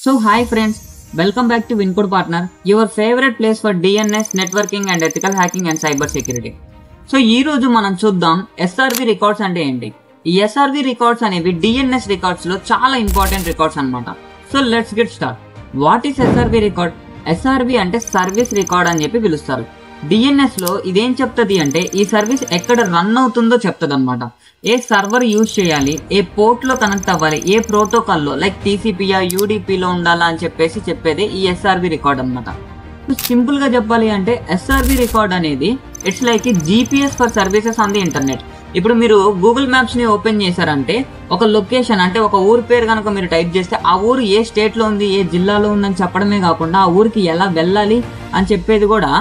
So hi friends, welcome back to Wincode Partner, your favorite place for DNS, networking and ethical hacking and cyber security. So ఈ రోజు మనం చూద్దాం SRV records అంటే ఏంటి. ఈ SRV records అనేవి DNS records లో చాలా ఇంపార్టెంట్ రికార్డ్స్ అన్నమాట. So let's get start. What is SRV record? SRV అంటే సర్వీస్ రికార్డ్ అని చెప్పి పిలుస్తారు. DNS లో ఇదేం చెప్తుంది అంటే ఈ సర్వీస్ ఎక్కడ రన్ అవుతుందో చెప్తుంది అనమాట. ఏ సర్వర్ యూజ్ చేయాలి, ఏ పోర్ట్ లో కనెక్ట్ అవ్వాలి, ఏ ప్రోటోకాల్లో లైక్ TCPయా UDPలో ఉండాలా అని చెప్పేదే ఈ SRV రికార్డ్ అనమాట. సింపుల్ గా చెప్పాలి అంటే SRV రికార్డ్ అనేది it's like GPS for services on the internet. ఇప్పుడు మీరు గూగుల్ మ్యాప్స్ ని ఓపెన్ చేశారంటే ఒక లొకేషన్ అంటే ఒక ఊరి పేరు కనుక మీరు టైప్ చేస్తే ఆ ఊరు ఏ స్టేట్ లో ఉంది, ఏ జిల్లాలో ఉందని చెప్పడమే కాకుండా ఆ ఊరికి ఎలా వెళ్ళాలి అని చెప్పేది కూడా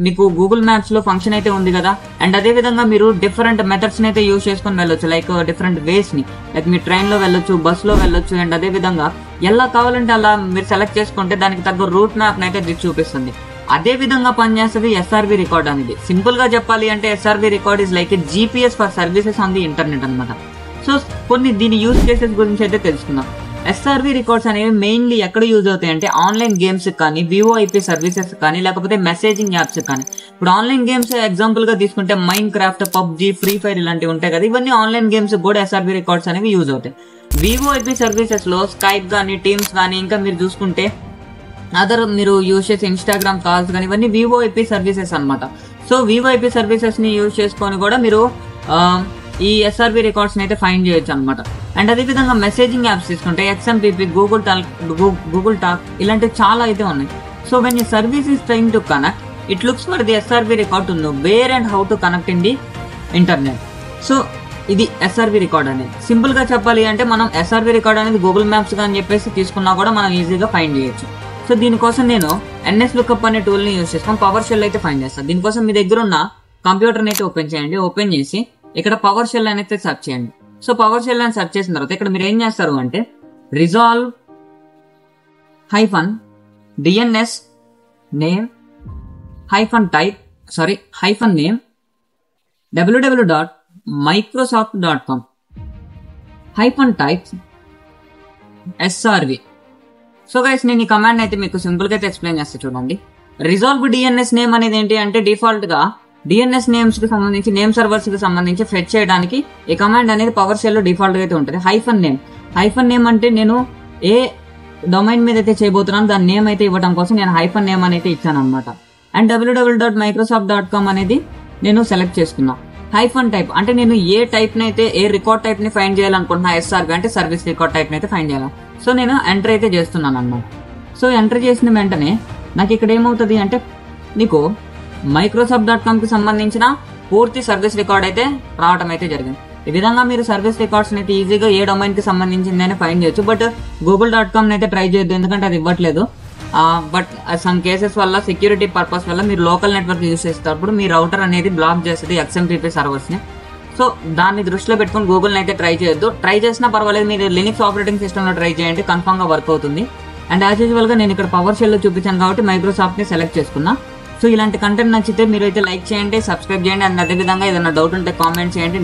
మీకు గూగుల్ మ్యాప్స్ లో ఫంక్షన్ అయితే ఉంది కదా. అండ్ అదే విధంగా మీరు డిఫరెంట్ మెథడ్స్ అయితే యూజ్ చేసుకొని వెళ్ళొచ్చు, లైక్ డిఫరెంట్ వేస్ ని, లైక్ మీరు ట్రైన్ లో వెళ్ళొచ్చు, బస్ లో వెళ్ళొచ్చు. అండ్ అదే విధంగా ఎలా కావాలంటే అలా మీరు సెలెక్ట్ చేసుకుంటే దానికి తగ్గ రూట్ మ్యాప్ అయితే ఇది చూపిస్తుంది. అదే విధంగా పనిచేస్తుంది SRV రికార్డ్ అనేది. సింపుల్ గా చెప్పాలి అంటే SRV record is like GPS for services on the internet అనమాట. సో కొన్ని దీని యూజ్ కేసెస్ గురించి అయితే తెలుసుకుందాం. SRV రికార్డ్స్ అనేవి మెయిన్లీ ఎక్కడ యూజ్ అవుతాయి అంటే ఆన్లైన్ గేమ్స్ కానీ, VoIP సర్వీసెస్ కానీ, లేకపోతే మెసేజింగ్ యాప్స్ కానీ. ఇప్పుడు ఆన్లైన్ గేమ్స్ ఎగ్జాంపుల్ గా తీసుకుంటే minecraft, PUBG, free fire ఇలాంటివి ఉంటాయి కదా. ఇవన్నీ ఆన్లైన్ గేమ్స్ కూడా SRV రికార్డ్స్ అనేవి యూజ్ అవుతాయి. VoIP సర్వీసెస్ లో స్కైప్ కానీ, టీమ్స్ కానీ, ఇంకా మీరు చూసుకుంటే అదర్ మీరు యూజ్ చేసే ఇన్స్టాగ్రామ్ కాల్స్ కానీ, ఇవన్నీ VoIP సర్వీసెస్ అనమాట. సో VoIP సర్వీసెస్ ని యూజ్ చేసుకొని కూడా మీరు ఈ SRV రికార్డ్స్ అయితే ఫైండ్ చేయొచ్చు అనమాట. అండ్ అదే విధంగా మెసేజింగ్ యాప్స్ తీసుకుంటే XMPP, గూగుల్ టాక్ ఇలాంటివి చాలా అయితే ఉన్నాయి. So when you service is trying to connect, it looks for the SRV record to know where and how to connect in the internet. So ఇది SRV record అనేది. Simple గా చెప్పాలి అంటే మనం SRV రికార్డ్ అనేది గూగుల్ మ్యాప్స్ అని చెప్పేసి తీసుకున్నా కూడా మనం ఈజీగా ఫైండ్ చేయొచ్చు. సో దీనికోసం నేను NSLookup అనే టూల్ ని యూజ్ చేసుకొని పవర్ షెల్ అయితే ఫైండ్ చేస్తాను. దీనికోసం మీ దగ్గర ఉన్న కంప్యూటర్ అయితే ఓపెన్ చేయండి. ఓపెన్ చేసి ఇక్కడ పవర్ షెల్ అనేది సెర్చ్ చేయండి. సో పవర్ షెల్ అని సెర్చ్ చేసిన తర్వాత ఇక్కడ మీరు ఏం చేస్తారు అంటే resolve -DNS name -type www.microsoft.com -type SRV. So guys నేను ఈ కమాండ్ అయితే మీకు సింపుల్ గా అయితే ఎక్స్ప్లెయిన్ చేస్తే చూడండి. రిజాల్వ్ DNS నేమ్ అనేది ఏంటి అంటే డిఫాల్ట్ గా DNS నేమ్స్ కి సంబంధించి, నేమ్ సర్వర్స్ కి సంబంధించి ఫెచ్ చేయడానికి ఈ కమాండ్ అనేది పవర్ షెల్ లో డిఫాల్ట్ గా అయితే ఉంటుంది. -నేమ్ అంటే నేను ఏ డొమైన్ మీద అయితే చేయబోతున్నాను దాని నేమ్ అయితే ఇవ్వడం కోసం నేను -నేమ్ అని అయితే ఇచ్చాను అనమాట. అండ్ www.microsoft.com అనేది నేను సెలెక్ట్ చేసుకున్నా. -type అంటే నేను ఏ టైప్ ని అయితే, ఏ రికార్డ్ టైప్ ని ఫైండ్ చేయాలనుకుంటున్నా, SRV అంటే సర్వీస్ రికార్డ్ టైప్ ని అయితే ఫైండ్ చేయాలి. సో నేను ఎంటర్ అయితే చేస్తున్నాను అన్నమాట. సో ఎంటర్ చేసిన వెంటనే నాకు ఇక్కడ ఏమవుతుంది అంటే నీకు Microsoft.com కి సంబంధించిన పూర్తి సర్వీస్ రికార్డ్ అయితే రావడం అయితే జరిగింది. ఈ విధంగా మీరు సర్వీస్ రికార్డ్స్ అయితే ఈజీగా ఏ డొమైన్ కి సంబంధించిందని ఫైండ్ చేయొచ్చు. బట్ Google.com అయితే ట్రై చేయొద్దు, ఎందుకంటే అది ఇవ్వట్లేదు. బట్ సమ్ కేసెస్ వల్ల, సెక్యూరిటీ పర్పస్ వల్ల మీరు లోకల్ నెట్వర్క్ యూస్ చేసేటప్పుడు మీ రౌటర్ అనేది బ్లాక్ చేస్తుంది XMPP సర్వర్స్ ని. సో దాన్ని దృష్టిలో పెట్టుకుని గూగుల్ని అయితే ట్రై చేయొద్దు. ట్రై చేసినా పర్వాలేదు, మీరు లినక్స్ ఆపరేటింగ్ సిస్టమ్ లో ట్రై చేయండి, కన్ఫర్మ్ గా వర్క్ అవుతుంది. అండ్ యాజ్ యూజువల్ గా నేను ఇక్కడ పవర్ షెల్ లో చూపించాను కాబట్టి మైక్రోసాఫ్ట్ ని సెలెక్ట్ చేసుకున్నా. సో ఇలాంటి కంటెంట్ నచ్చితే మీరు అయితే లైక్ చేయండి, సబ్స్క్రైబ్ చేయండి. అండ్ అదే విధంగా ఏదైనా డౌట్ ఉంటే కామెంట్ చేయండి.